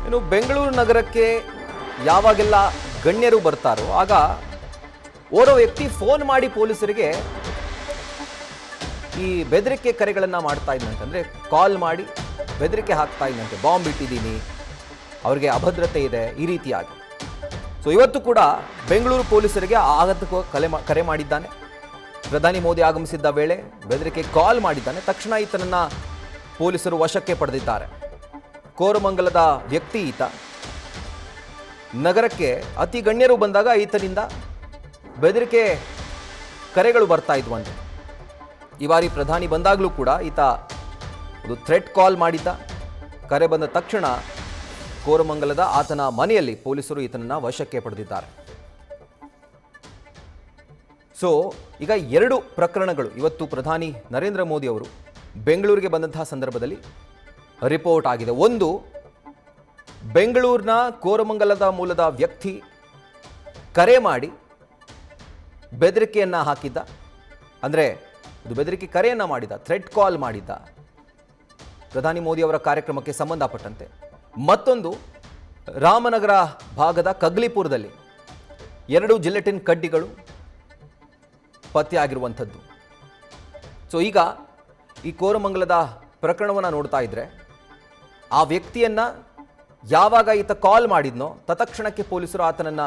ಇನ್ನು ಬೆಂಗಳೂರು ನಗರಕ್ಕೆ ಯಾವಾಗೆಲ್ಲ ಗಣ್ಯರು ಬರ್ತಾರೋ ಆಗ ಓರ್ವ ವ್ಯಕ್ತಿ ಫೋನ್ ಮಾಡಿ ಪೊಲೀಸರಿಗೆ ಈ ಬೆದರಿಕೆ ಕರೆಗಳನ್ನು ಮಾಡ್ತಾ ಇದ್ದಂತೆ, ಅಂದರೆ ಕಾಲ್ ಮಾಡಿ ಬೆದರಿಕೆ ಹಾಕ್ತಾ ಇದ್ದಂತೆ, ಬಾಂಬ್ ಇಟ್ಟಿದ್ದೀನಿ, ಅವರಿಗೆ ಅಭದ್ರತೆ ಇದೆ, ಈ ರೀತಿಯಾಗಿ. ಸೊ ಇವತ್ತು ಕೂಡ ಬೆಂಗಳೂರು ಪೊಲೀಸರಿಗೆ ಆಘಾತಕ್ಕೆ ಕರೆ ಮಾಡಿದ್ದಾನೆ. ಪ್ರಧಾನಿ ಮೋದಿ ಆಗಮಿಸಿದ್ದ ವೇಳೆ ಬೆದರಿಕೆ ಕಾಲ್ ಮಾಡಿದ್ದಾನೆ. ತಕ್ಷಣ ಈತನನ್ನ ಪೊಲೀಸರು ವಶಕ್ಕೆ ಪಡೆದಿದ್ದಾರೆ. ಕೋರಮಂಗಲದ ವ್ಯಕ್ತಿ ಈತ. ನಗರಕ್ಕೆ ಅತಿ ಗಣ್ಯರು ಬಂದಾಗ ಈತನಿಂದ ಬೆದರಿಕೆ ಕರೆಗಳು ಬರ್ತಾ ಇದ್ವಂತೆ. ಈ ಬಾರಿ ಪ್ರಧಾನಿ ಬಂದಾಗಲೂ ಕೂಡ ಈತ ಒಂದು ಥ್ರೆಟ್ ಕಾಲ್ ಮಾಡಿದ್ದ. ಕರೆ ಬಂದ ತಕ್ಷಣ ಕೋರಮಂಗಲದ ಆತನ ಮನೆಯಲ್ಲಿ ಪೊಲೀಸರು ಈತನನ್ನ ವಶಕ್ಕೆ ಪಡೆದಿದ್ದಾರೆ. ಸೊ ಈಗ ಎರಡು ಪ್ರಕರಣಗಳು ಇವತ್ತು ಪ್ರಧಾನಿ ನರೇಂದ್ರ ಮೋದಿ ಅವರು ಬೆಂಗಳೂರಿಗೆ ಬಂದಂತಹ ಸಂದರ್ಭದಲ್ಲಿ ರಿಪೋರ್ಟ್ ಆಗಿದೆ. ಒಂದು, ಬೆಂಗಳೂರಿನ ಕೋರಮಂಗಲದ ಮೂಲದ ವ್ಯಕ್ತಿ ಕರೆ ಮಾಡಿ ಬೆದರಿಕೆಯನ್ನು ಹಾಕಿದ್ದ, ಅಂದರೆ ಇದು ಬೆದರಿಕೆ ಕರೆಯನ್ನು ಮಾಡಿದ, ಥ್ರೆಟ್ ಕಾಲ್ ಮಾಡಿದ್ದ ಪ್ರಧಾನಿ ಮೋದಿ ಅವರ ಕಾರ್ಯಕ್ರಮಕ್ಕೆ ಸಂಬಂಧಪಟ್ಟಂತೆ. ಮತ್ತೊಂದು, ರಾಮನಗರ ಭಾಗದ ಕಗ್ಲಿಪುರದಲ್ಲಿ 2 ಜಿಲೆಟಿನ್ ಕಡ್ಡಿಗಳು ಪತ್ತೆಯಾಗಿರುವಂಥದ್ದು. ಸೊ ಈಗ ಈ ಕೋರಮಂಗಲದ ಪ್ರಕರಣವನ್ನು ನೋಡ್ತಾ ಇದ್ರೆ ಆ ವ್ಯಕ್ತಿಯನ್ನ ಯಾವಾಗ ಈತ ಕಾಲ್ ಮಾಡಿದ್ನೋ ತತ್ಕ್ಷಣಕ್ಕೆ ಪೊಲೀಸರು ಆತನನ್ನ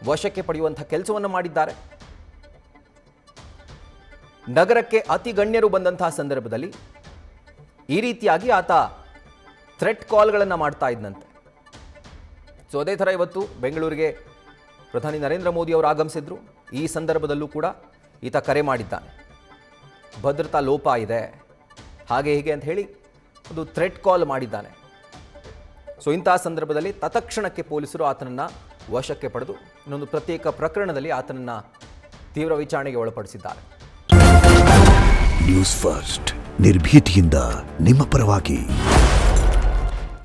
ವಶಕ್ಕೆ ಪಡೆಯುವಂಥ ಕೆಲಸವನ್ನು ಮಾಡಿದ್ದಾರೆ. ನಗರಕ್ಕೆ ಅತಿ ಗಣ್ಯರು ಬಂದಂತಹ ಸಂದರ್ಭದಲ್ಲಿ ಈ ರೀತಿಯಾಗಿ ಆತ ಥ್ರೆಟ್ ಕಾಲ್ಗಳನ್ನು ಮಾಡ್ತಾ ಇದ್ದಂತೆ. ಸೊ ಅದೇ ಥರ ಇವತ್ತು ಬೆಂಗಳೂರಿಗೆ ಪ್ರಧಾನಿ ನರೇಂದ್ರ ಮೋದಿ ಅವರು ಆಗಮಿಸಿದ್ರು. ಈ ಸಂದರ್ಭದಲ್ಲೂ ಕೂಡ ಈತ ಕರೆ ಮಾಡಿದ್ದಾನೆ, ಭದ್ರತಾ ಲೋಪ ಇದೆ, ಹಾಗೆ ಹೀಗೆ ಅಂತ ಹೇಳಿ ಒಂದು ಥ್ರೆಟ್ ಕಾಲ್ ಮಾಡಿದ್ದಾನೆ. ಸೊ ಇಂತಹ ಸಂದರ್ಭದಲ್ಲಿ ತತ್ಕ್ಷಣಕ್ಕೆ ಪೊಲೀಸರು ಆತನನ್ನು ವಶಕ್ಕೆ ಪಡೆದು ಇನ್ನೊಂದು ಪ್ರತ್ಯೇಕ ಪ್ರಕರಣದಲ್ಲಿ ಆತನನ್ನು ತೀವ್ರ ವಿಚಾರಣೆಗೆ ಒಳಪಡಿಸಿದ್ದಾರೆ. ನ್ಯೂಸ್ ಫಸ್ಟ್, ನಿರ್ಭೀತಿಯಿಂದ ನಿಮ್ಮ ಪರವಾಗಿ.